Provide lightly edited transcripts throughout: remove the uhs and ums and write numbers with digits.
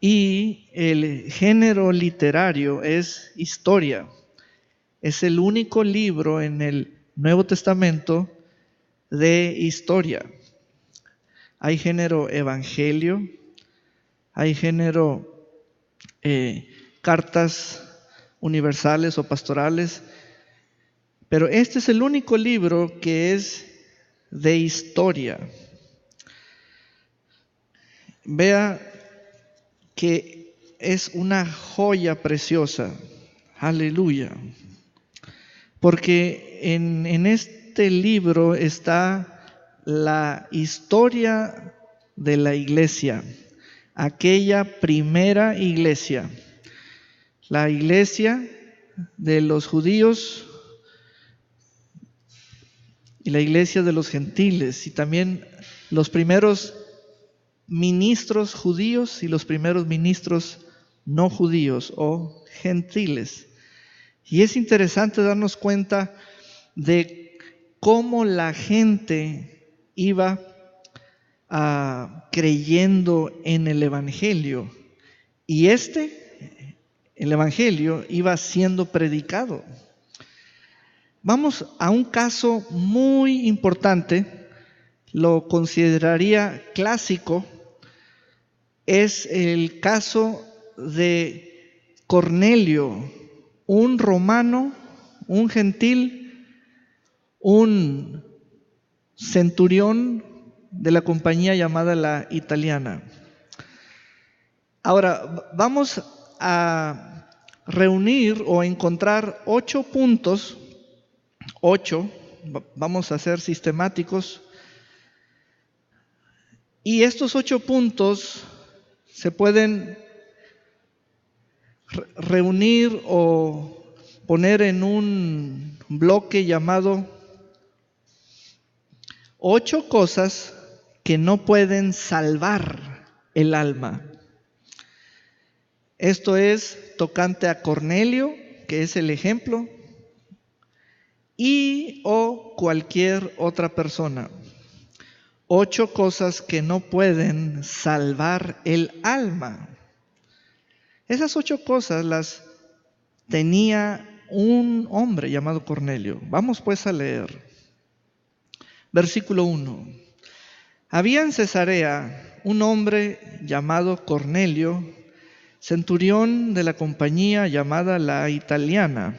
y el género literario es historia. Es el único libro en el Nuevo Testamento de historia. Hay género evangelio, hay género cartas universales o pastorales, pero este es el único libro que es de historia. Vea que es una joya preciosa, aleluya, porque en este libro está la historia de la iglesia, aquella primera iglesia, la iglesia de los judíos y la iglesia de los gentiles, y también los primeros ministros judíos y los primeros ministros no judíos o gentiles. Y es interesante darnos cuenta de cómo la gente iba creyendo en el evangelio, y el evangelio iba siendo predicado. Vamos a un caso muy importante, lo consideraría clásico. Es el caso de Cornelio, un romano, un gentil, un centurión de la compañía llamada la italiana. Ahora, vamos a reunir o encontrar 8 puntos, 8, vamos a ser sistemáticos, y estos 8 puntos se pueden reunir o poner en un bloque llamado 8 cosas que no pueden salvar el alma. Esto es tocante a Cornelio, que es el ejemplo, y o cualquier otra persona. 8 cosas que no pueden salvar el alma. Esas 8 cosas las tenía un hombre llamado Cornelio. Vamos pues a leer. Versículo 1. Había en Cesarea un hombre llamado Cornelio, centurión de la compañía llamada la italiana,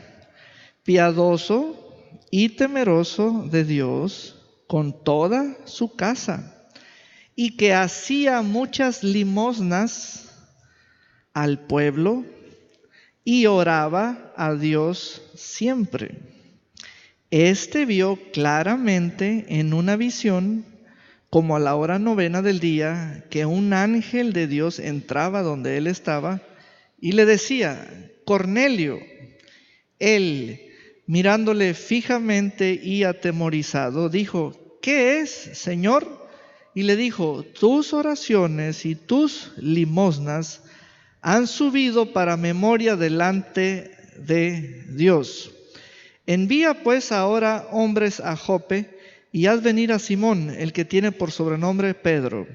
piadoso y temeroso de Dios con toda su casa, y que hacía muchas limosnas al pueblo y oraba a Dios siempre. Este vio claramente en una visión, como a la hora 9 del día, que un ángel de Dios entraba donde él estaba y le decía: Cornelio. Él, mirándole fijamente y atemorizado, dijo: ¿qué es, Señor? Y le dijo: tus oraciones y tus limosnas han subido para memoria delante de Dios. Envía pues ahora hombres a Jope y haz venir a Simón, el que tiene por sobrenombre Pedro.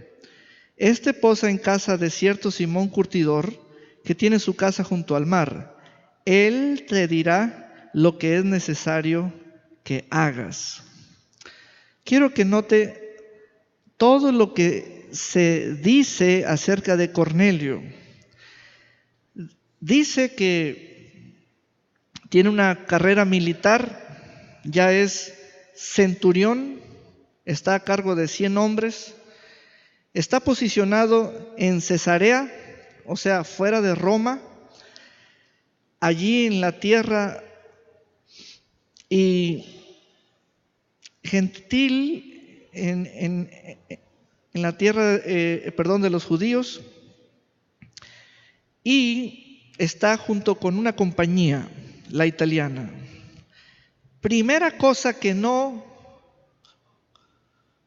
Este posa en casa de cierto Simón curtidor, que tiene su casa junto al mar. Él te dirá lo que es necesario que hagas. Quiero que note todo lo que se dice acerca de Cornelio. Dice que tiene una carrera militar, ya es centurión, está a cargo de 100 hombres, está posicionado en Cesarea, o sea, fuera de Roma, allí en la tierra y gentil, en la tierra, de los judíos, y está junto con una compañía, la italiana. Primera cosa que no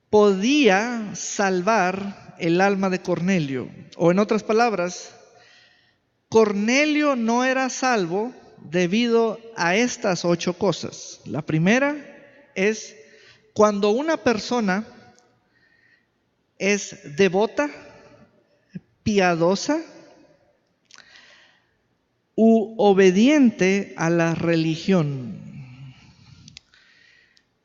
podía salvar el alma de Cornelio, o en otras palabras, Cornelio no era salvo debido a estas 8 cosas. La primera es cuando una persona es devota, piadosa obediente a la religión.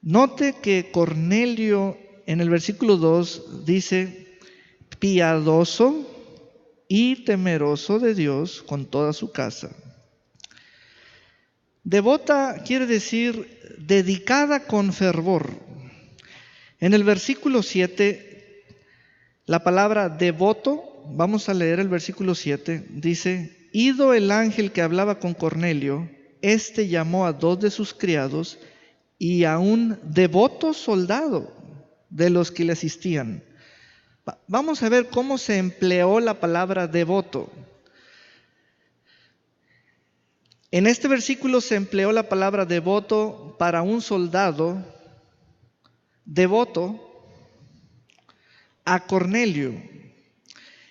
Note que Cornelio en el versículo 2 dice, piadoso y temeroso de Dios con toda su casa. Devota quiere decir dedicada con fervor. En el versículo 7, la palabra devoto, vamos a leer el versículo 7, dice, ido el ángel que hablaba con Cornelio, éste llamó a 2 de sus criados y a un devoto soldado de los que le asistían. Vamos a ver cómo se empleó la palabra devoto. En este versículo se empleó la palabra devoto para un soldado devoto a Cornelio.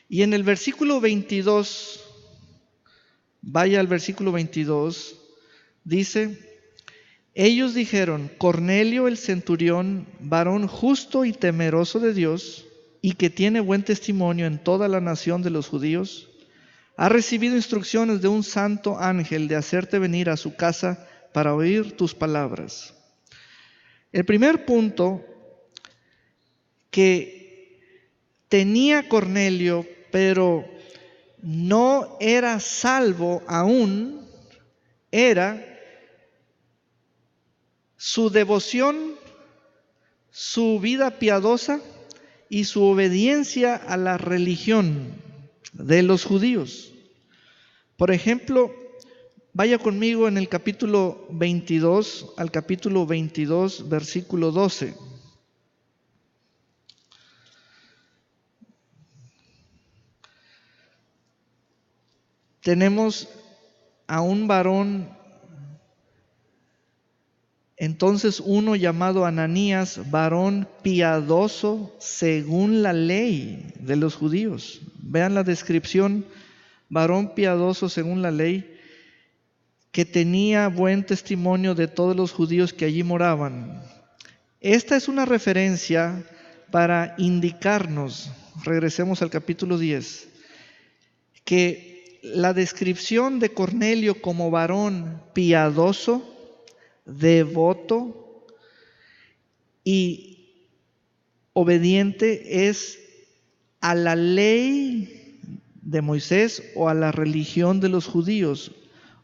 Y en el versículo 22, vaya al versículo 22, dice, ellos dijeron, Cornelio el centurión, varón justo y temeroso de Dios, y que tiene buen testimonio en toda la nación de los judíos, ha recibido instrucciones de un santo ángel de hacerte venir a su casa para oír tus palabras. El primer punto que tenía Cornelio, pero no era salvo aún, era su devoción, su vida piadosa y su obediencia a la religión de los judíos. Por ejemplo, vaya conmigo en el capítulo 22, al capítulo 22, versículo 12. Tenemos a un varón, entonces uno llamado Ananías, varón piadoso según la ley de los judíos. Vean la descripción, varón piadoso según la ley, que tenía buen testimonio de todos los judíos que allí moraban. Esta es una referencia para indicarnos, regresemos al capítulo 10, que la descripción de Cornelio como varón piadoso, devoto y obediente es a la ley de Moisés o a la religión de los judíos,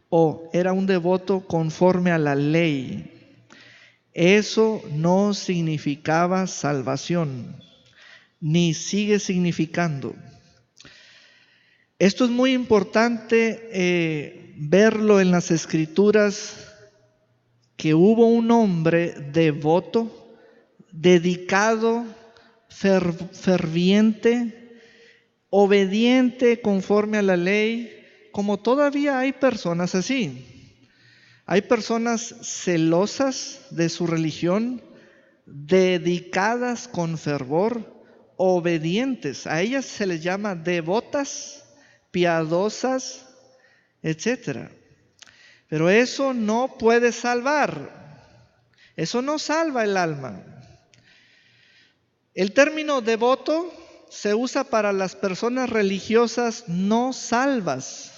o era un devoto conforme a la ley. Eso no significaba salvación, ni sigue significando. Esto es muy importante verlo en las Escrituras, que hubo un hombre devoto, dedicado, ferviente, obediente conforme a la ley, como todavía hay personas así. Hay personas celosas de su religión, dedicadas con fervor, obedientes. A ellas se les llama devotas, piadosas, etc. Pero eso no puede salvar. Eso no salva el alma. El término devoto se usa para las personas religiosas no salvas.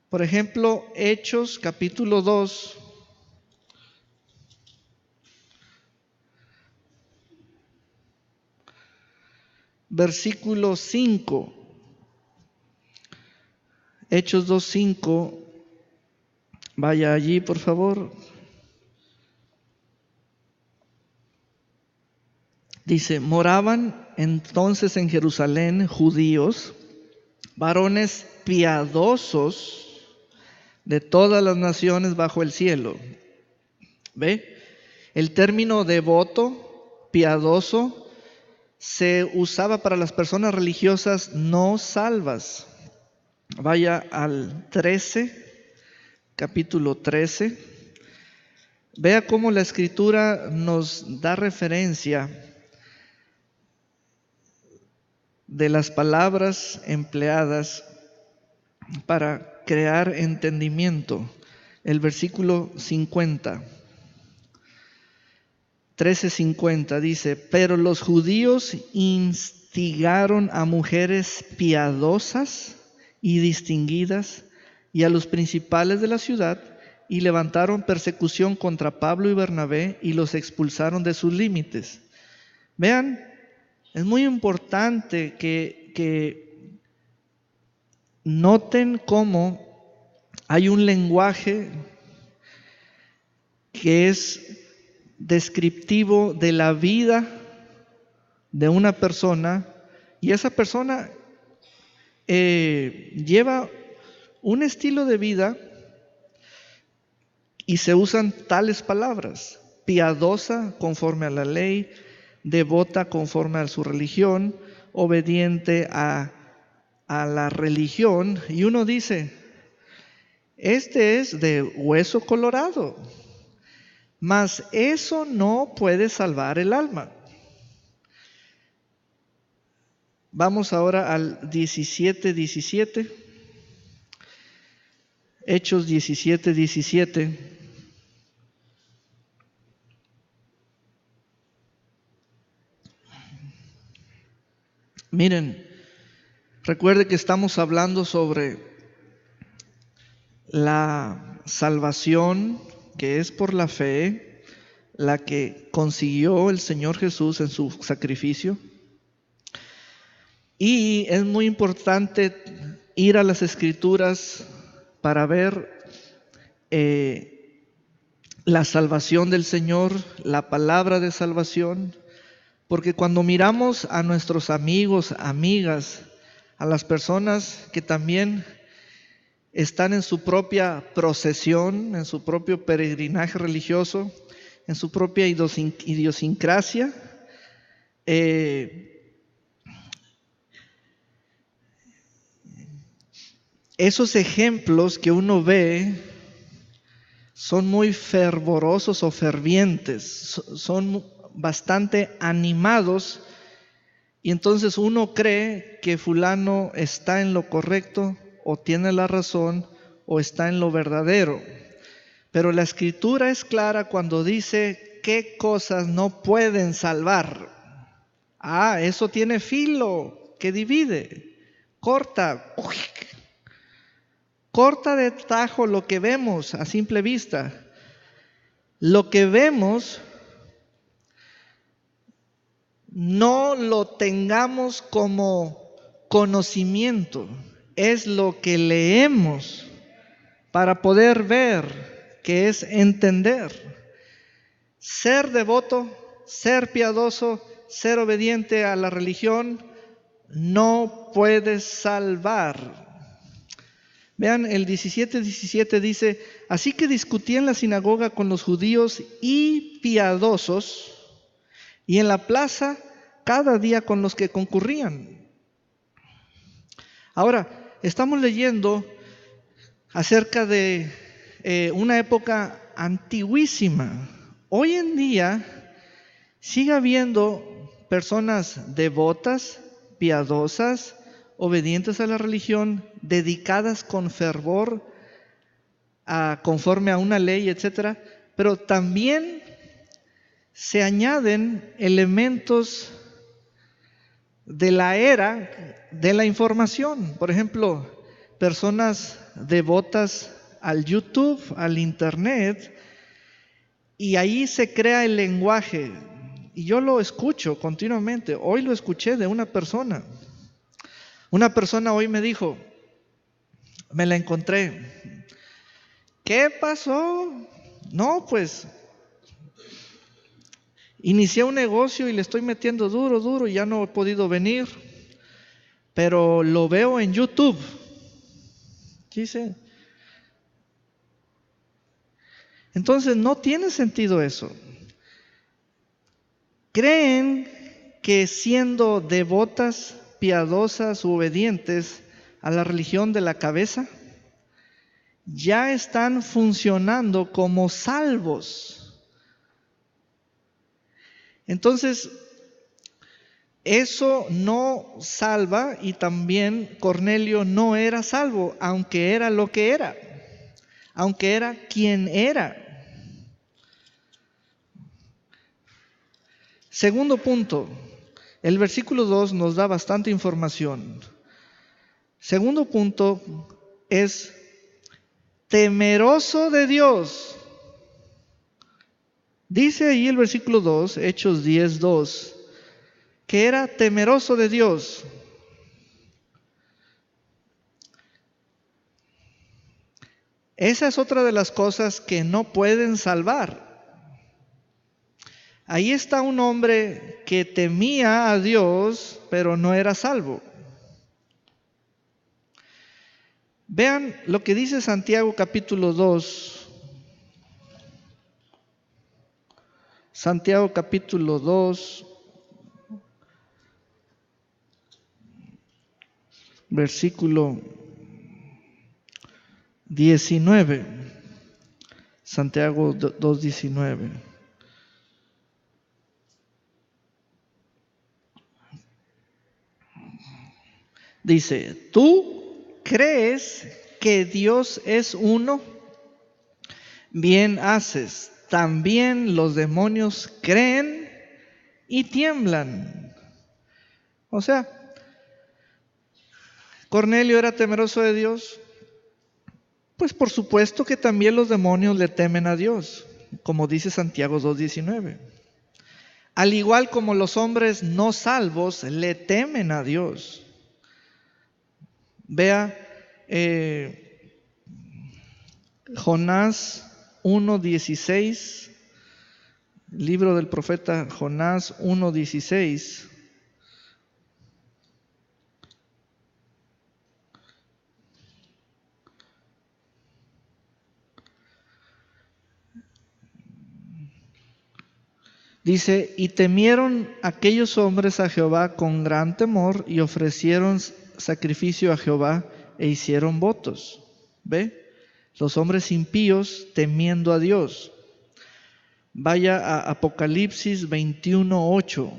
Por ejemplo, Hechos capítulo 2, versículo 5. Hechos 2:5. Vaya allí, por favor. Dice, moraban entonces en Jerusalén judíos, varones piadosos de todas las naciones bajo el cielo. ¿Ve? El término devoto, piadoso, se usaba para las personas religiosas no salvas. Vaya al 13, capítulo 13. Vea cómo la Escritura nos da referencia de las palabras empleadas para crear entendimiento. El versículo 50. 13:50 dice, pero los judíos instigaron a mujeres piadosas y distinguidas y a los principales de la ciudad, y levantaron persecución contra Pablo y Bernabé y los expulsaron de sus límites. Vean, es muy importante que noten cómo hay un lenguaje que es descriptivo de la vida de una persona, y esa persona lleva un estilo de vida y se usan tales palabras: piadosa conforme a la ley, devota conforme a su religión, obediente a la religión. Y uno dice, este es de hueso colorado, mas eso no puede salvar el alma. Vamos ahora al 17:17. Hechos 17:17. Miren, recuerde que estamos hablando sobre la salvación que es por la fe, la que consiguió el Señor Jesús en su sacrificio. Y es muy importante ir a las Escrituras para ver la salvación del Señor, la palabra de salvación, porque cuando miramos a nuestros amigos, amigas, a las personas que también están en su propia procesión, en su propio peregrinaje religioso, en su propia idiosincrasia, esos ejemplos que uno ve son muy fervorosos o fervientes, son bastante animados, y entonces uno cree que fulano está en lo correcto o tiene la razón o está en lo verdadero. Pero la Escritura es clara cuando dice qué cosas no pueden salvar. Eso tiene filo que divide, corta de tajo lo que vemos a simple vista. Lo que vemos no lo tengamos como conocimiento, es lo que leemos para poder ver, que es entender. Ser devoto, ser piadoso, ser obediente a la religión no puede salvar. Vean, el 17:17 dice: así que discutía en la sinagoga con los judíos y piadosos, y en la plaza cada día con los que concurrían. Ahora, estamos leyendo acerca de una época antiguísima. Hoy en día sigue habiendo personas devotas, piadosas, obedientes a la religión, dedicadas con fervor conforme a una ley, etcétera, pero también se añaden elementos de la era de la información. Por ejemplo, personas devotas al YouTube, al Internet, y ahí se crea el lenguaje. Y yo lo escucho continuamente. Hoy lo escuché de una persona. Una persona hoy me dijo, me la encontré: ¿qué pasó? No, pues inicié un negocio y le estoy metiendo duro y ya no he podido venir, pero lo veo en YouTube. Dice. Entonces no tiene sentido eso. ¿Creen que siendo devotas, piadosas u obedientes a la religión de la cabeza, ya están funcionando como salvos? Entonces, eso no salva, y también Cornelio no era salvo, aunque era lo que era, aunque era quien era. Segundo punto, el versículo 2 nos da bastante información. Segundo punto es temeroso de Dios. Dice ahí el versículo 2, Hechos 10:2, que era temeroso de Dios. Esa es otra de las cosas que no pueden salvar. Ahí está un hombre que temía a Dios, pero no era salvo. Vean lo que dice Santiago capítulo 2. Santiago capítulo 2, versículo 19. Santiago 2:19. Dice, ¿tú crees que Dios es uno? Bien haces. También los demonios creen y tiemblan. O sea, Cornelio era temeroso de Dios. Pues por supuesto que también los demonios le temen a Dios, como dice Santiago 2:19. Al igual como los hombres no salvos le temen a Dios. Vea Jonás 1:16, libro del profeta Jonás 1:16. Dice, y temieron aquellos hombres a Jehová con gran temor y ofrecieron sacrificio a Jehová e hicieron votos. ¿Ve? Los hombres impíos temiendo a Dios. Vaya a Apocalipsis 21:8.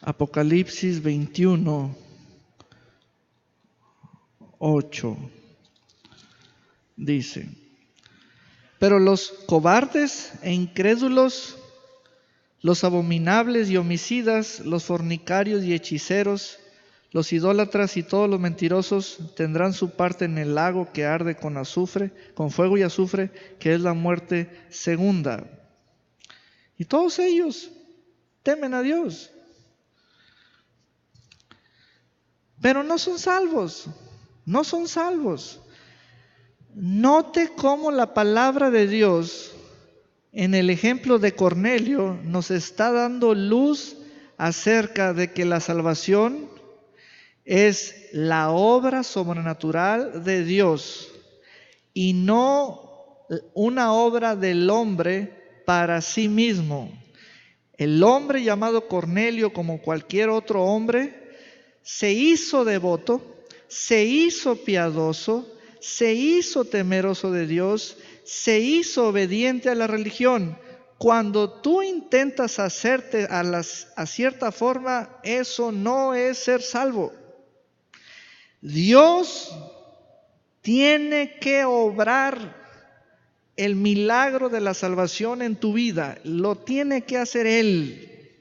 Apocalipsis 21:8 dice, pero los cobardes e incrédulos, los abominables y homicidas, los fornicarios y hechiceros, los idólatras y todos los mentirosos tendrán su parte en el lago que arde con azufre, con fuego y azufre, que es la muerte segunda. Y todos ellos temen a Dios, pero no son salvos, no son salvos. Note cómo la palabra de Dios, en el ejemplo de Cornelio, nos está dando luz acerca de que la salvación es la obra sobrenatural de Dios y no una obra del hombre para sí mismo. El hombre llamado Cornelio, como cualquier otro hombre, se hizo devoto, se hizo piadoso, se hizo temeroso de Dios, se hizo obediente a la religión. Cuando tú intentas hacerte a cierta forma, eso no es ser salvo. Dios tiene que obrar el milagro de la salvación en tu vida, lo tiene que hacer Él.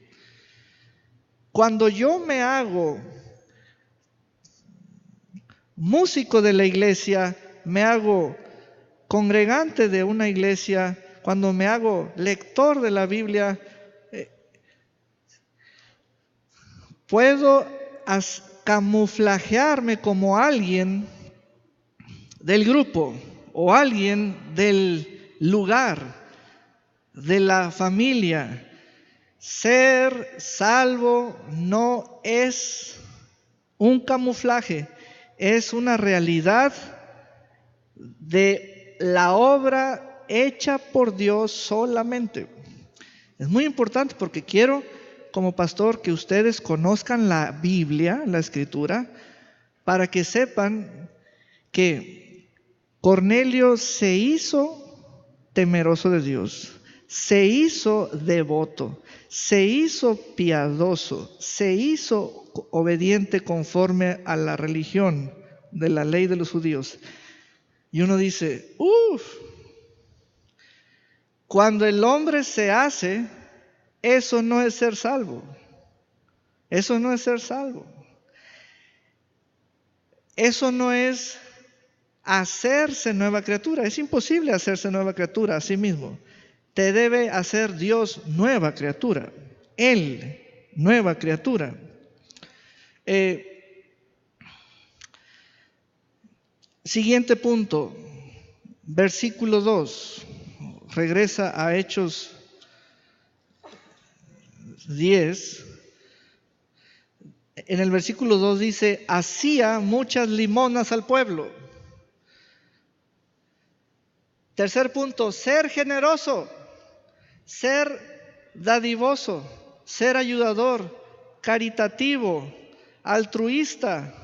Cuando yo me hago músico de la iglesia, me hago congregante de una iglesia, cuando me hago lector de la Biblia, puedo camuflajearme como alguien del grupo o alguien del lugar, de la familia. Ser salvo no es un camuflaje, es una realidad de la obra hecha por Dios solamente. Es muy importante porque quiero, como pastor, que ustedes conozcan la Biblia, la Escritura, para que sepan que Cornelio se hizo temeroso de Dios, se hizo devoto, se hizo piadoso, se hizo obediente conforme a la religión de la ley de los judíos. Y uno dice, Cuando el hombre se hace, eso no es ser salvo. Eso no es ser salvo. Eso no es hacerse nueva criatura. Es imposible hacerse nueva criatura a sí mismo. Te debe hacer Dios nueva criatura. Él, nueva criatura. Siguiente punto, versículo 2. Regresa a Hechos 10. En el versículo 2 dice, hacía muchas limonas al pueblo. Tercer punto, ser generoso, ser dadivoso, ser ayudador, caritativo, altruista.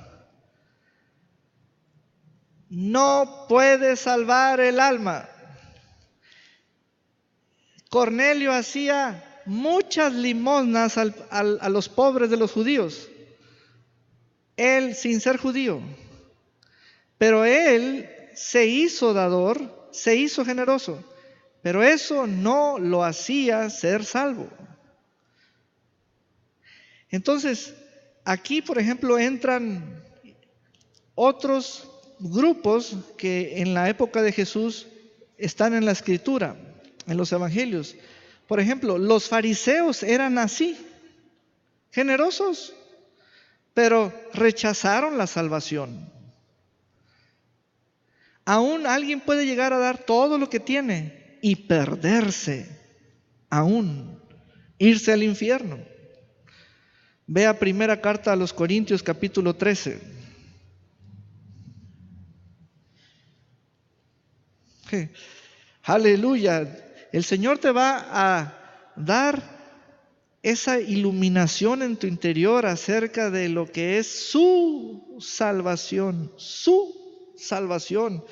No puede salvar el alma. Cornelio hacía muchas limosnas a los pobres de los judíos. Él sin ser judío. Pero él se hizo dador, se hizo generoso. Pero eso no lo hacía ser salvo. Entonces, aquí por ejemplo entran otros grupos que en la época de Jesús están en la Escritura, en los Evangelios. Por ejemplo, los fariseos eran así, generosos, pero rechazaron la salvación. Aún alguien puede llegar a dar todo lo que tiene y perderse, aún irse al infierno. Vea primera carta a los Corintios capítulo 13. Aleluya. El Señor te va a dar esa iluminación en tu interior acerca de lo que es su salvación, su salvación.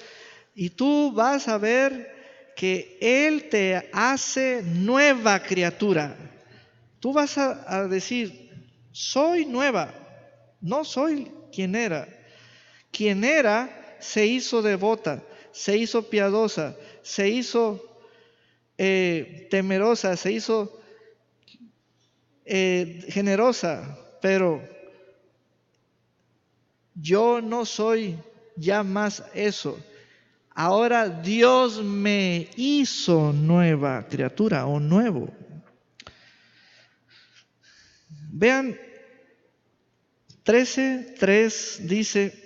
Y tú vas a ver que Él te hace nueva criatura. Tú vas a decir, soy nueva, no soy quien era. Quien era se hizo devota, se hizo piadosa, se hizo temerosa, se hizo generosa, pero yo no soy ya más eso. Ahora Dios me hizo nueva criatura o nuevo. Vean, 13:3 dice,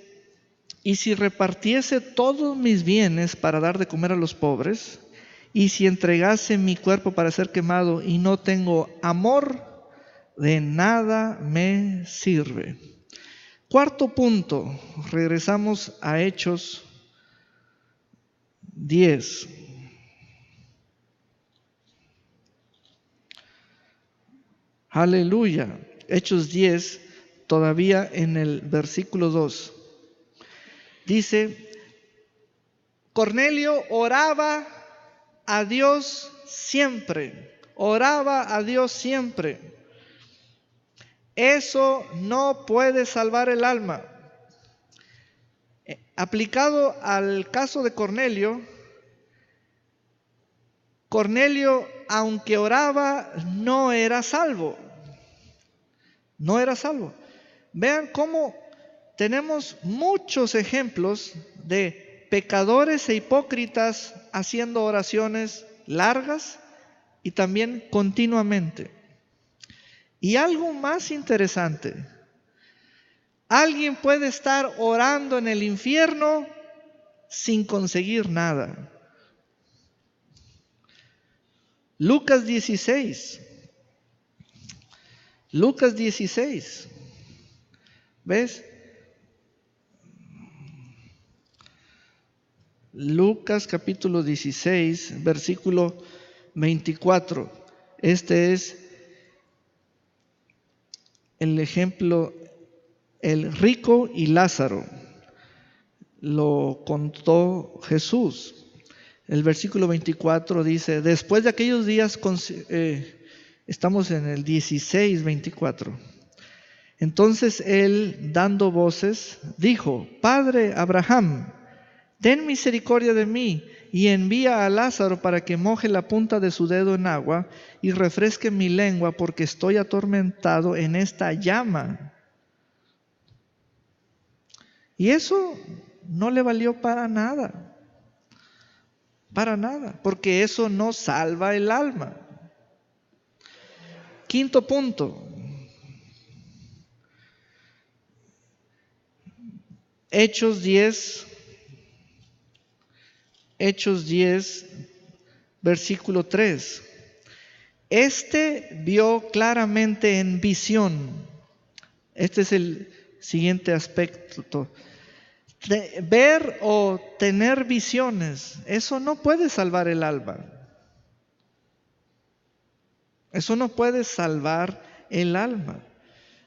y si repartiese todos mis bienes para dar de comer a los pobres, y si entregase mi cuerpo para ser quemado y no tengo amor, de nada me sirve. Cuarto punto, regresamos a Hechos 10. Aleluya. Hechos 10, todavía en el versículo 2. Dice, Cornelio oraba a Dios siempre. Oraba a Dios siempre. Eso no puede salvar el alma. Aplicado al caso de Cornelio, Cornelio, aunque oraba, no era salvo. No era salvo. Vean cómo tenemos muchos ejemplos de pecadores e hipócritas haciendo oraciones largas y también continuamente. Y algo más interesante, alguien puede estar orando en el infierno sin conseguir nada. Lucas 16. Lucas 16. ¿Ves? Lucas capítulo 16, versículo 24. Este es el ejemplo, el rico y Lázaro. Lo contó Jesús. El versículo 24 dice, después de aquellos días, estamos en el 16, 24. Entonces él, dando voces, dijo, Padre Abraham, ten misericordia de mí y envía a Lázaro para que moje la punta de su dedo en agua y refresque mi lengua, porque estoy atormentado en esta llama. Y eso no le valió para nada, porque eso no salva el alma. Quinto punto. Hechos 10, versículo 3. Este vio claramente en visión. Este es el siguiente aspecto. Ver o tener visiones, eso no puede salvar el alma. Eso no puede salvar el alma.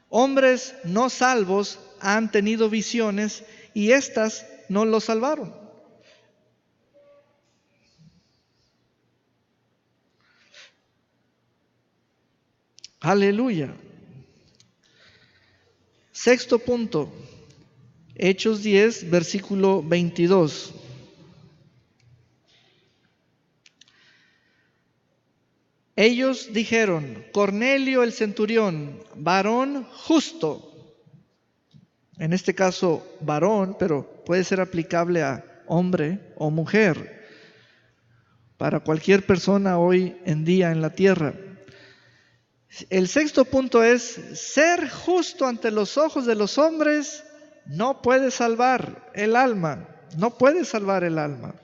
Hombres no salvos han tenido visiones y estas no los salvaron. Aleluya. Sexto punto. Hechos 10, versículo 22. Ellos dijeron: Cornelio el centurión, varón justo. En este caso, varón, pero puede ser aplicable a hombre o mujer, para cualquier persona hoy en día en la tierra. El sexto punto es: ser justo ante los ojos de los hombres no puede salvar el alma, no puede salvar el alma.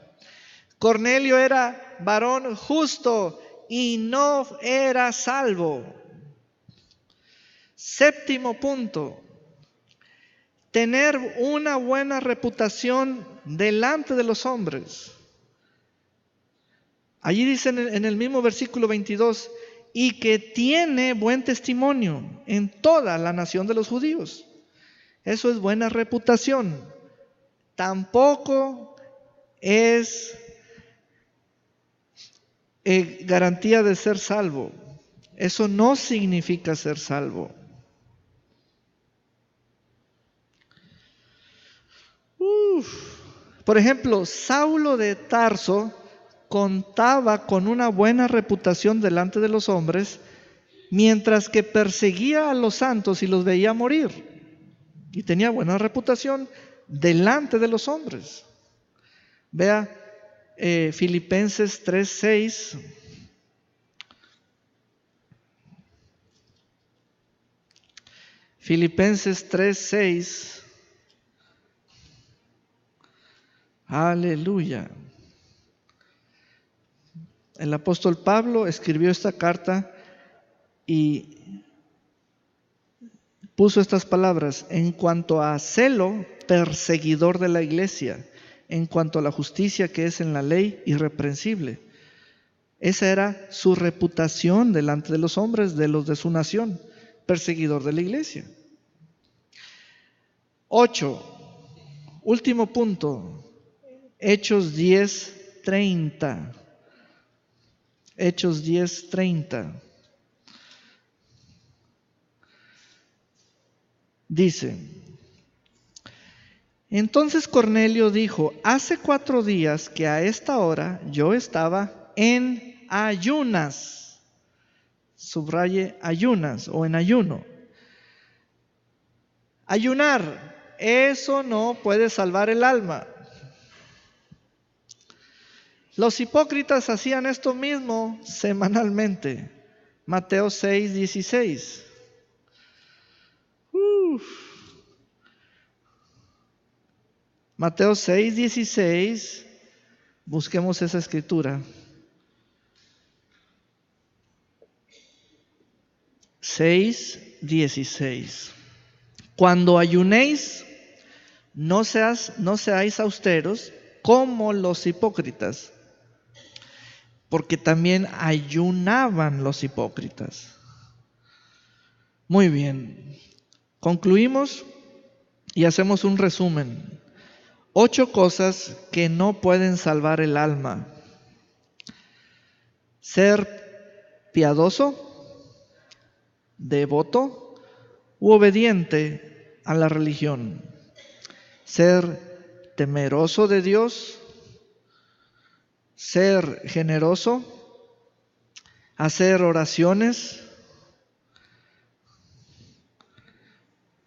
Cornelio era varón justo y no era salvo. Séptimo punto: tener una buena reputación delante de los hombres. Allí dice en el mismo versículo 22, y que tiene buen testimonio en toda la nación de los judíos. Eso es buena reputación. Tampoco es garantía de ser salvo. Eso no significa ser salvo. Por ejemplo, Saulo de Tarso contaba con una buena reputación delante de los hombres, mientras que perseguía a los santos y los veía morir. Y tenía buena reputación delante de los hombres. Vea Filipenses 3:6. Filipenses 3:6. Aleluya. El apóstol Pablo escribió esta carta y puso estas palabras: en cuanto a celo, perseguidor de la iglesia; en cuanto a la justicia que es en la ley, irreprensible. Esa era su reputación delante de los hombres, de los de su nación, perseguidor de la iglesia. 8. Último punto. Hechos 10:30. Hechos 10:30. Dice: entonces Cornelio dijo: hace 4 días que a esta hora yo estaba en ayunas. Subraye ayunas o en ayuno. Ayunar, eso no puede salvar el alma. Los hipócritas hacían esto mismo semanalmente. Mateo 6:16. Mateo 6:16. Busquemos esa escritura. 6:16. Cuando ayunéis, no seáis austeros como los hipócritas, porque también ayunaban los hipócritas. Muy bien. Concluimos y hacemos un resumen. 8 cosas que no pueden salvar el alma: ser piadoso, devoto u obediente a la religión; ser temeroso de Dios; ser generoso, hacer oraciones,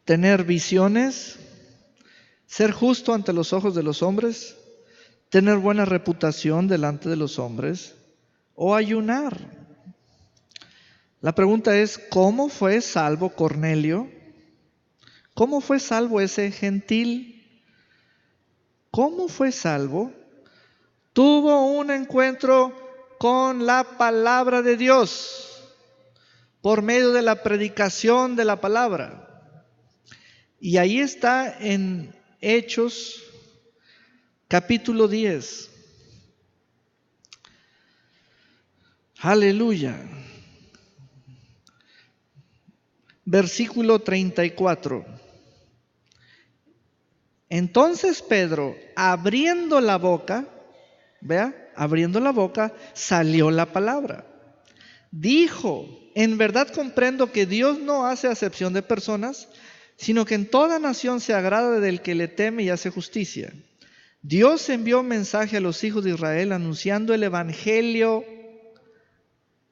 tener visiones, ser justo ante los ojos de los hombres, tener buena reputación delante de los hombres o ayunar. La pregunta es, ¿cómo fue salvo Cornelio? ¿Cómo fue salvo ese gentil? ¿Cómo fue salvo? Tuvo un encuentro con la palabra de Dios por medio de la predicación de la palabra. Y ahí está en Hechos capítulo 10. Aleluya. Versículo 34. Entonces Pedro, abriendo la boca, abriendo la boca, salió la palabra. Dijo, en verdad comprendo que Dios no hace acepción de personas, sino que en toda nación se agrada del que le teme y hace justicia. Dios envió un mensaje a los hijos de Israel anunciando el evangelio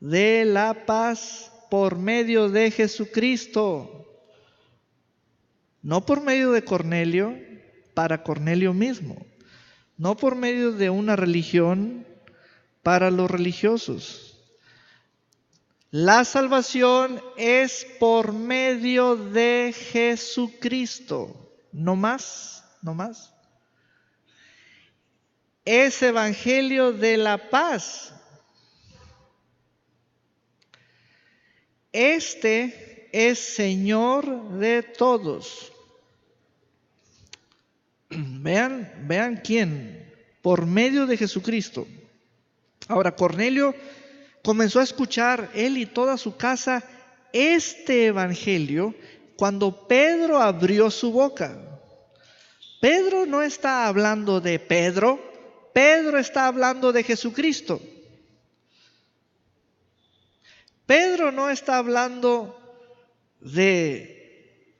de la paz por medio de Jesucristo. No por medio de Cornelio, para Cornelio mismo. No por medio de una religión, para los religiosos. La salvación es por medio de Jesucristo. No más, no más. Es evangelio de la paz. Este es Señor de todos. Vean quién, por medio de Jesucristo. Ahora, Cornelio comenzó a escuchar, él y toda su casa, este evangelio cuando Pedro abrió su boca. Pedro no está hablando de Pedro, Pedro está hablando de Jesucristo. Pedro no está hablando de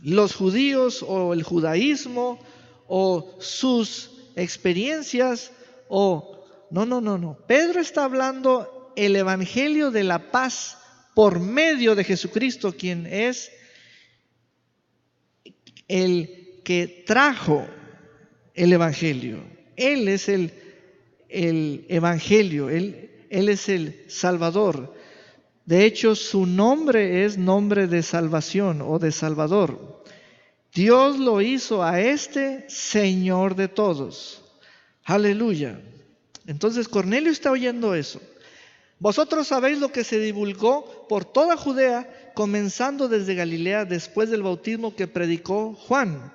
los judíos o el judaísmo o sus experiencias no. Pedro está hablando el evangelio de la paz por medio de Jesucristo, quien es el que trajo el evangelio. Él es el evangelio, él es el Salvador. De hecho, su nombre es nombre de salvación o de Salvador. Dios lo hizo a este Señor de todos. Aleluya. Entonces Cornelio está oyendo eso. Vosotros sabéis lo que se divulgó por toda Judea, comenzando desde Galilea después del bautismo que predicó Juan.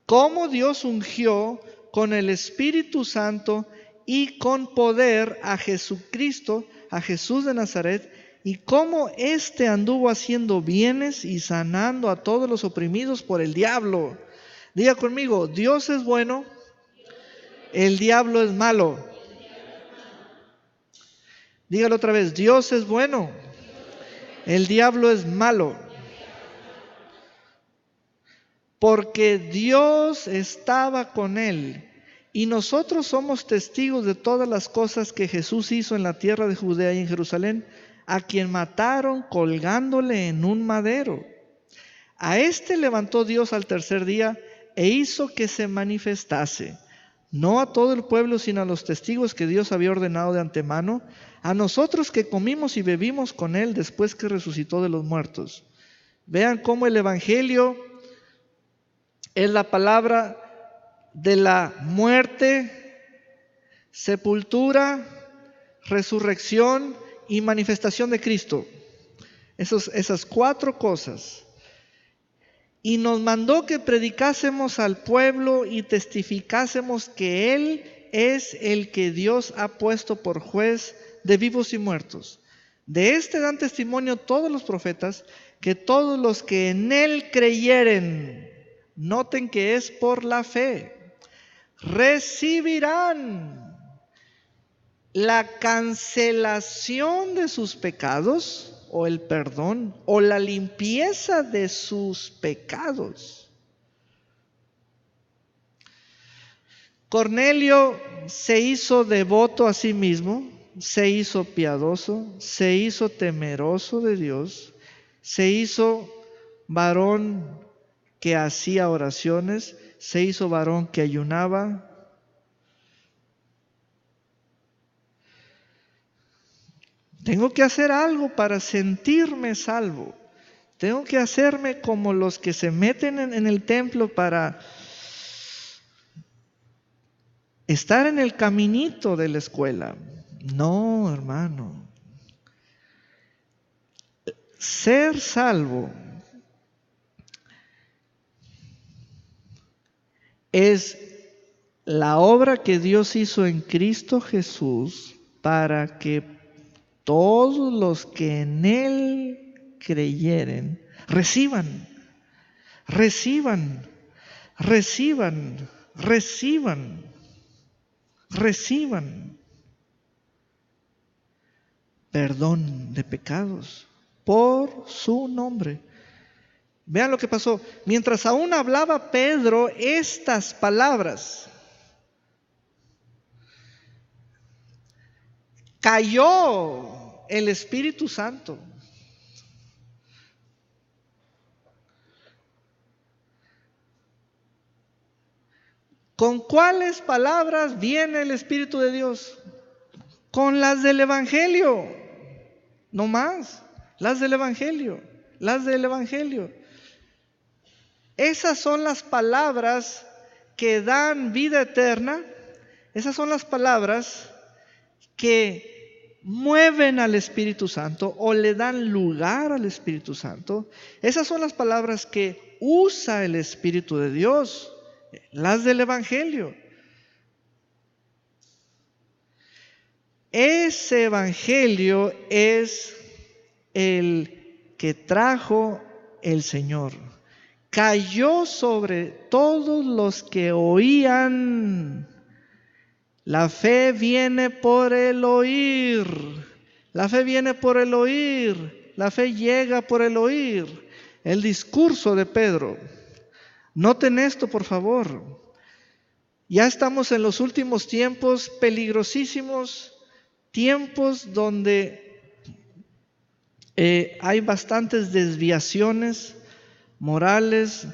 Cómo Dios ungió con el Espíritu Santo y con poder a Jesucristo, a Jesús de Nazaret, y cómo éste anduvo haciendo bienes y sanando a todos los oprimidos por el diablo. Diga conmigo, Dios es bueno, el diablo es malo. Dígalo otra vez, Dios es bueno, el diablo es malo. Porque Dios estaba con él. Y nosotros somos testigos de todas las cosas que Jesús hizo en la tierra de Judea y en Jerusalén, a quien mataron colgándole en un madero. A este levantó Dios al tercer día e hizo que se manifestase, no a todo el pueblo, sino a los testigos que Dios había ordenado de antemano, a nosotros que comimos y bebimos con él después que resucitó de los muertos. Vean cómo el evangelio es la palabra de la muerte, sepultura, resurrección y manifestación de Cristo. Esas 4 cosas. Y nos mandó que predicásemos al pueblo y testificásemos que Él es el que Dios ha puesto por juez de vivos y muertos. De este dan testimonio todos los profetas, que todos los que en Él creyeren, noten que es por la fe, recibirán la cancelación de sus pecados, o el perdón, o la limpieza de sus pecados. Cornelio se hizo devoto a sí mismo, se hizo piadoso, se hizo temeroso de Dios, se hizo varón que hacía oraciones, se hizo varón que ayunaba. Tengo que hacer algo para sentirme salvo. Tengo que hacerme como los que se meten en el templo para estar en el caminito de la escuela. No, hermano. Ser salvo es la obra que Dios hizo en Cristo Jesús para que todos los que en Él creyeren reciban, reciban, reciban, reciban, reciban perdón de pecados por su nombre. Vean lo que pasó. Mientras aún hablaba Pedro estas palabras, cayó el Espíritu Santo. ¿Con cuáles palabras viene el Espíritu de Dios? Con las del Evangelio. No más. Las del Evangelio. Las del Evangelio. Esas son las palabras que dan vida eterna. Esas son las palabras que mueven al Espíritu Santo o le dan lugar al Espíritu Santo. Esas son las palabras que usa el Espíritu de Dios, las del Evangelio. Ese Evangelio es el que trajo el Señor. Cayó sobre todos los que oían. La fe viene por el oír. La fe viene por el oír. La fe llega por el oír. El discurso de Pedro. Noten esto, por favor. Ya estamos en los últimos tiempos peligrosísimos, tiempos donde hay bastantes desviaciones morales,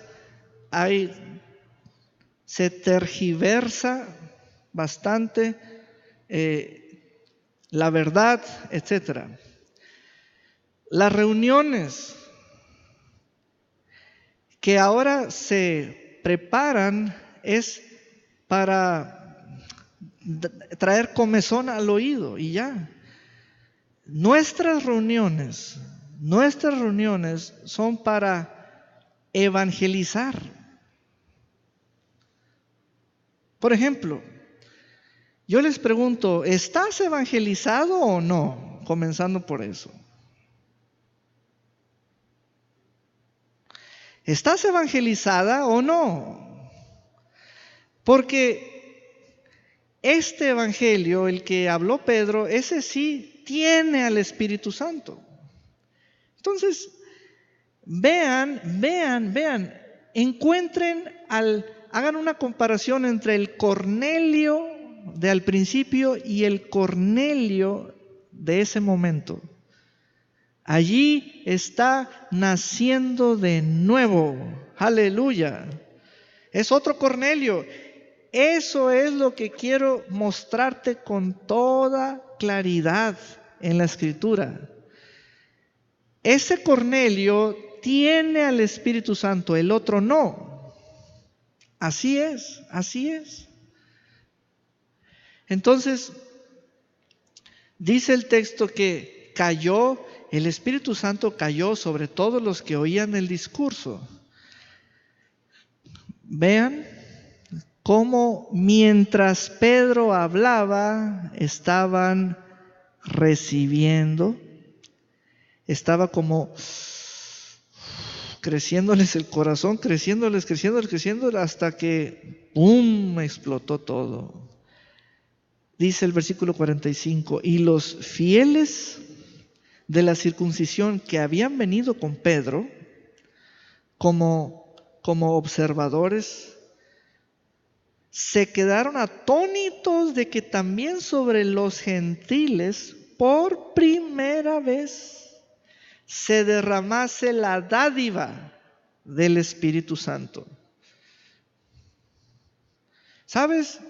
se tergiversa bastante la verdad, etc. Las reuniones que ahora se preparan es para traer comezón al oído y ya. Nuestras reuniones son para evangelizar. Por ejemplo, yo les pregunto, ¿estás evangelizado o no? Comenzando por eso. ¿Estás evangelizada o no? Porque este evangelio, el que habló Pedro, ese sí tiene al Espíritu Santo. Entonces, vean, hagan una comparación entre el Cornelio de al principio y el Cornelio de ese momento. Allí está naciendo de nuevo. Aleluya. Es otro Cornelio. Eso es lo que quiero mostrarte con toda claridad en la Escritura. Ese Cornelio tiene al Espíritu Santo, el otro no. Así es, así es. Entonces, dice el texto que el Espíritu Santo cayó sobre todos los que oían el discurso. Vean cómo mientras Pedro hablaba, estaban recibiendo, estaba como creciéndoles el corazón, creciéndoles, hasta que ¡pum!, explotó todo. Dice el versículo 45, y los fieles de la circuncisión que habían venido con Pedro como observadores, se quedaron atónitos de que también sobre los gentiles, por primera vez, se derramase la dádiva del Espíritu Santo. ¿Sabes?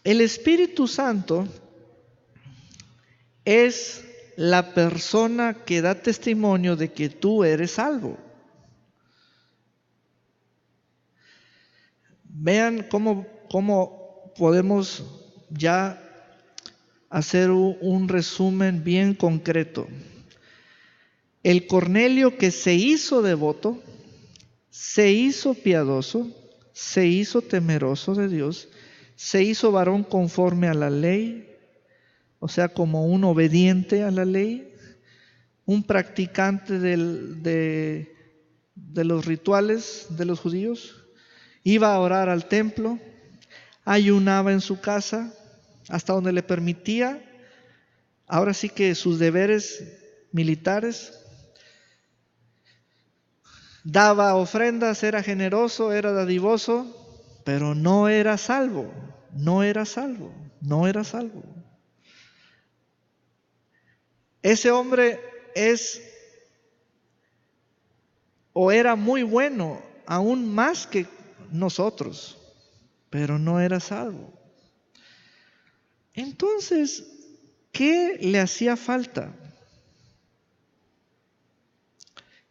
El Espíritu Santo es la persona que da testimonio de que tú eres salvo. Vean cómo podemos ya hacer un resumen bien concreto. El Cornelio que se hizo devoto, se hizo piadoso, se hizo temeroso de Dios, se hizo varón conforme a la ley, o sea, como un obediente a la ley, un practicante de los rituales de los judíos, iba a orar al templo, ayunaba en su casa, hasta donde le permitía, ahora sí que sus deberes militares, daba ofrendas, era generoso, era dadivoso, pero no era salvo, no era salvo, no era salvo. Ese hombre es o era muy bueno, aún más que nosotros, pero no era salvo. Entonces, ¿qué le hacía falta?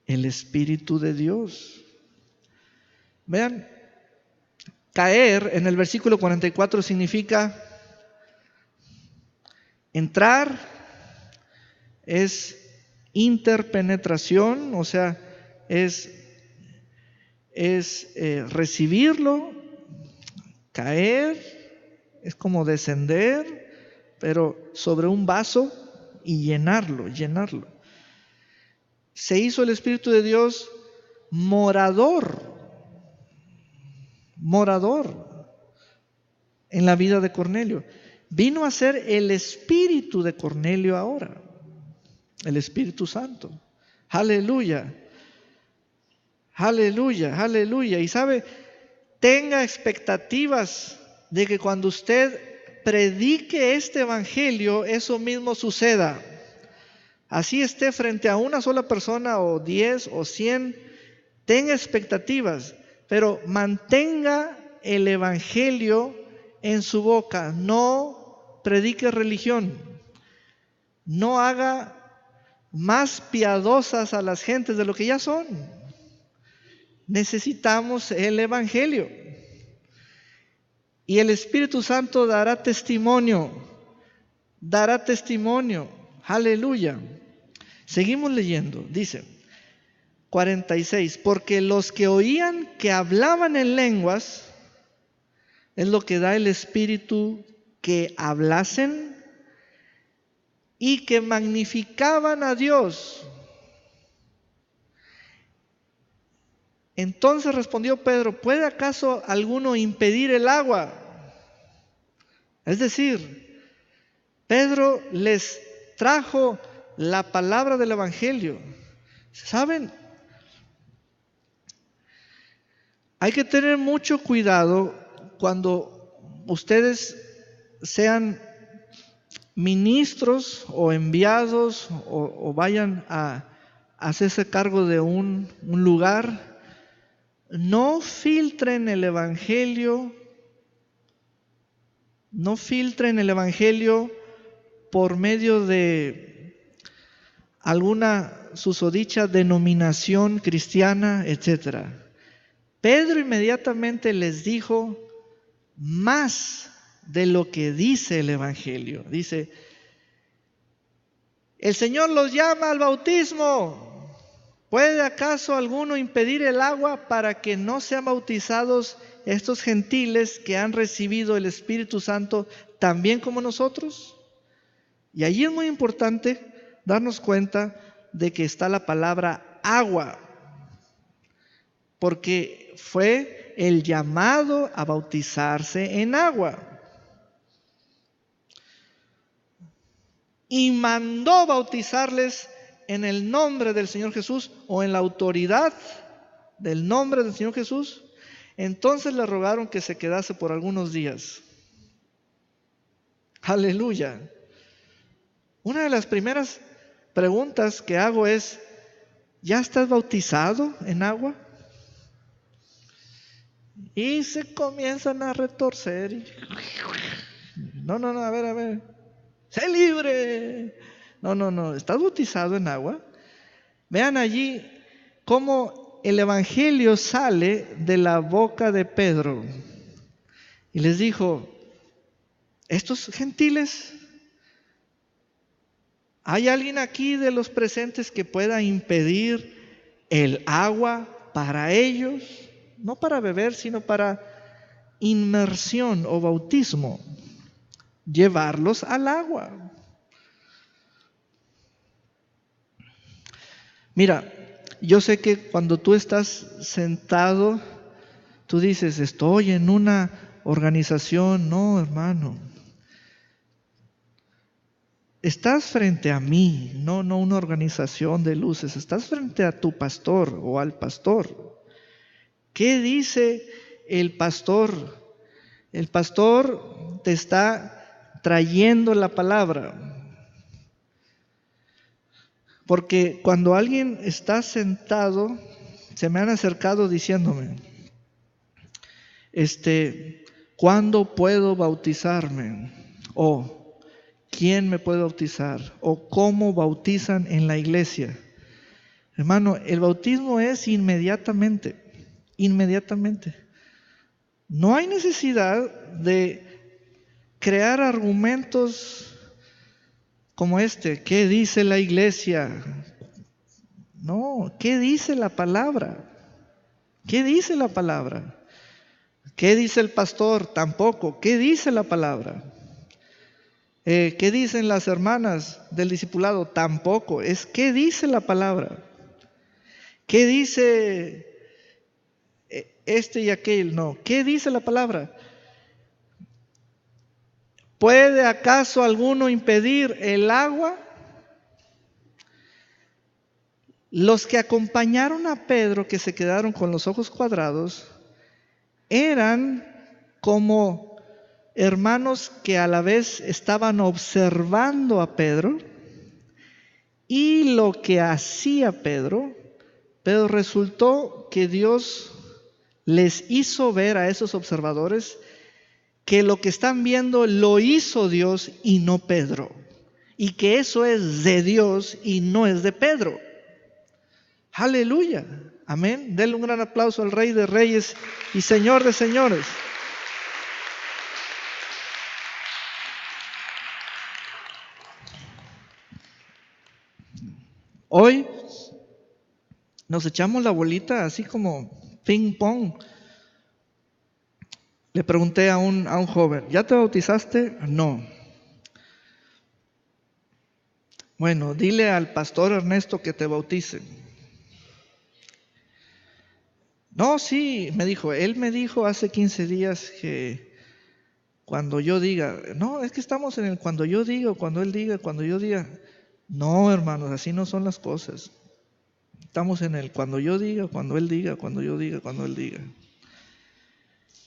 El Espíritu de Dios. Vean, caer en el versículo 44 significa entrar, es interpenetración, o sea, es recibirlo. Caer es como descender, pero sobre un vaso y llenarlo. Se hizo el Espíritu de Dios morador en la vida de Cornelio. Vino a ser el Espíritu de Cornelio ahora, el Espíritu Santo. Aleluya, aleluya, aleluya. Y sabe, tenga expectativas de que cuando usted predique este evangelio, eso mismo suceda. Así esté frente a una sola persona o 10 o 100, tenga expectativas, pero mantenga el evangelio en su boca. No predique religión. No haga más piadosas a las gentes de lo que ya son. Necesitamos el evangelio. Y el Espíritu Santo dará testimonio. Aleluya. Seguimos leyendo. Dice 46. Porque los que oían que hablaban en lenguas, es lo que da el Espíritu, que hablasen y que magnificaban a Dios. Entonces respondió Pedro: ¿puede acaso alguno impedir el agua? Es decir, Pedro les trajo la palabra del evangelio. ¿Saben? Hay que tener mucho cuidado cuando ustedes sean ministros o enviados o vayan a hacerse cargo de un lugar. No filtren el evangelio. No filtren el evangelio por medio de alguna susodicha denominación cristiana, etc. Pedro inmediatamente les dijo más de lo que dice el evangelio. Dice: el Señor los llama al bautismo. ¿Puede acaso alguno impedir el agua para que no sean bautizados estos gentiles que han recibido el Espíritu Santo también como nosotros? Y allí es muy importante darnos cuenta de que está la palabra agua, porque fue el llamado a bautizarse en agua. Y mandó bautizarles en el nombre del Señor Jesús, o en la autoridad del nombre del Señor Jesús, Entonces le rogaron que se quedase por algunos días. Aleluya. Una de las primeras preguntas que hago es, ¿ya estás bautizado en agua? Y se comienzan a retorcer. No, a ver. ¡Sé libre! No, ¿estás bautizado en agua? Vean allí cómo el evangelio sale de la boca de Pedro. Y les dijo, estos gentiles, ¿hay alguien aquí de los presentes que pueda impedir el agua para ellos? No para beber, sino para inmersión o bautismo. Llevarlos al agua. Mira, yo sé que cuando tú estás sentado, tú dices, estoy en una organización. No, hermano. Estás frente a mí, no una organización de luces. Estás frente a tu pastor o al pastor. ¿Qué dice el pastor? El pastor te está trayendo la palabra. Porque cuando alguien está sentado, se me han acercado diciéndome, ¿cuándo puedo bautizarme? O ¿quién me puede bautizar? O ¿cómo bautizan en la iglesia? Hermano, el bautismo es inmediatamente. No hay necesidad de crear argumentos como ¿qué dice la iglesia? No, ¿qué dice la palabra? ¿Qué dice la palabra? ¿Qué dice el pastor? Tampoco. ¿Qué dice la palabra? ¿Qué dicen las hermanas del discipulado? Tampoco. Es ¿qué dice la palabra? ¿Qué dice este y aquel? No. ¿Qué dice la palabra? ¿Puede acaso alguno impedir el agua? Los que acompañaron a Pedro, que se quedaron con los ojos cuadrados, eran como hermanos que a la vez estaban observando a Pedro y lo que hacía Pedro, pero resultó que Dios les hizo ver a esos observadores que lo que están viendo lo hizo Dios y no Pedro, y que eso es de Dios y no es de Pedro. Aleluya, amén. Denle un gran aplauso al Rey de Reyes y Señor de Señores. Hoy nos echamos la bolita así como ping pong. Le pregunté a un joven, ¿ya te bautizaste? No. Bueno, dile al pastor Ernesto que te bautice. No, sí, él me dijo hace 15 días que cuando yo diga, no, es que estamos en el cuando yo diga, cuando él diga, cuando yo diga. No, hermanos, así no son las cosas. Estamos en el cuando yo diga, cuando él diga, cuando yo diga, cuando él diga.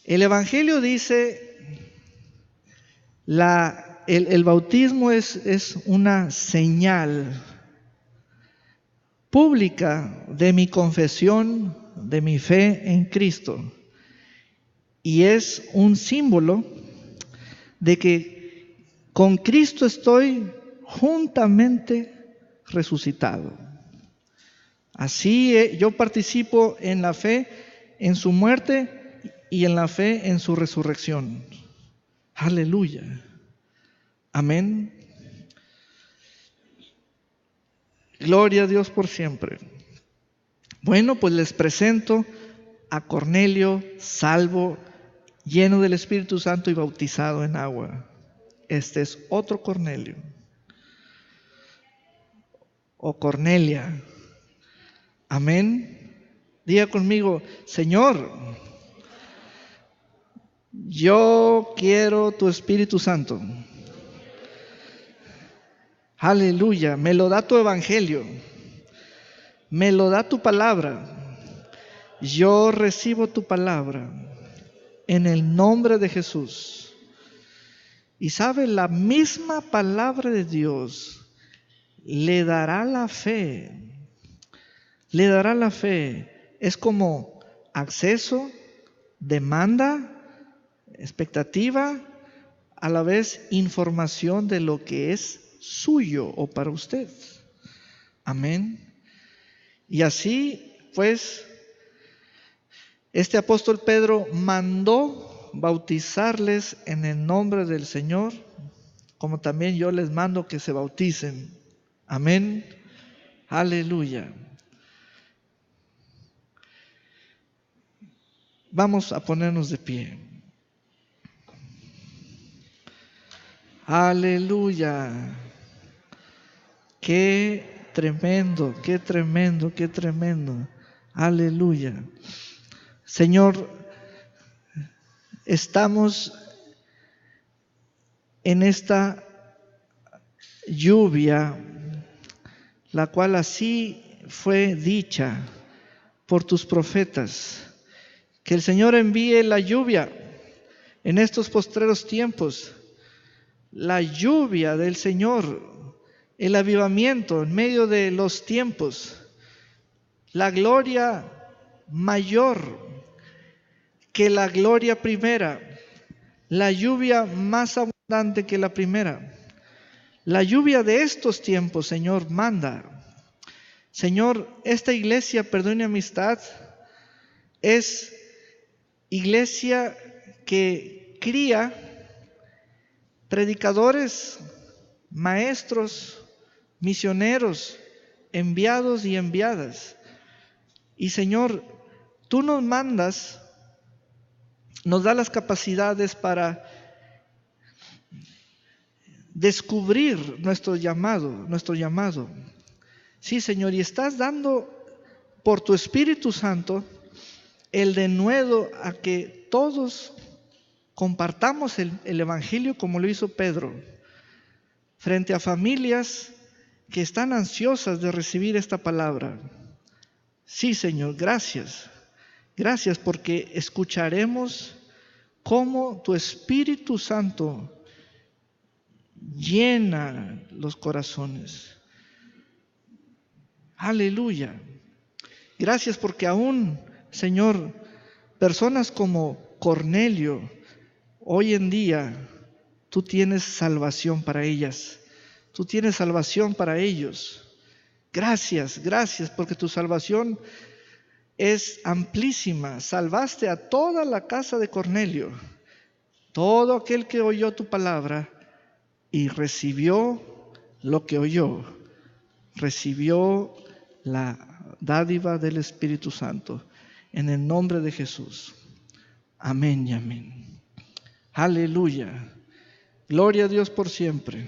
El Evangelio dice, el bautismo es una señal pública de mi confesión, de mi fe en Cristo. Y es un símbolo de que con Cristo estoy juntamente resucitado. Así yo participo en la fe en su muerte y en la fe en su resurrección. Aleluya. Amén. Gloria a Dios por siempre. Bueno, pues les presento a Cornelio, salvo, lleno del Espíritu Santo y bautizado en agua. Este es otro Cornelio. O Cornelia. Amén. Diga conmigo, Señor, yo quiero tu Espíritu Santo. Aleluya. Me lo da tu evangelio. Me lo da tu palabra. yo recibo tu palabra en el nombre de Jesús. Y sabe, la misma palabra de Dios le dará la fe. Le dará la fe. Es como acceso, demanda, expectativa, a la vez información de lo que es suyo o para usted. Amén. Y así, pues, este apóstol Pedro mandó bautizarles en el nombre del Señor, como también yo les mando que se bauticen. Amén. Aleluya. Vamos a ponernos de pie. Aleluya. Qué tremendo, qué tremendo, qué tremendo. Aleluya. Señor, estamos en esta lluvia, la cual así fue dicha por tus profetas. Que el Señor envíe la lluvia en estos postreros tiempos, la lluvia del Señor, el avivamiento en medio de los tiempos, la gloria mayor que la gloria primera, la lluvia más abundante que la primera. La lluvia de estos tiempos, Señor, manda. Señor, esta iglesia, Perdón y Amistad, es iglesia que cría predicadores, maestros, misioneros, enviados y enviadas. Y Señor, tú nos mandas, nos da las capacidades para descubrir nuestro llamado. Sí, Señor, y estás dando por tu Espíritu Santo el denuedo a que todos compartamos el Evangelio como lo hizo Pedro, frente a familias que están ansiosas de recibir esta palabra. Sí, Señor, gracias. Gracias porque escucharemos cómo tu Espíritu Santo llena los corazones. Aleluya. Gracias porque aún, Señor, personas como Cornelio, hoy en día, tú tienes salvación para ellas. Tú tienes salvación para ellos. Gracias, gracias, porque tu salvación es amplísima. Salvaste a toda la casa de Cornelio. Todo aquel que oyó tu palabra y recibió lo que oyó, recibió la dádiva del Espíritu Santo. En el nombre de Jesús. Amén y amén. Aleluya. Gloria a Dios por siempre.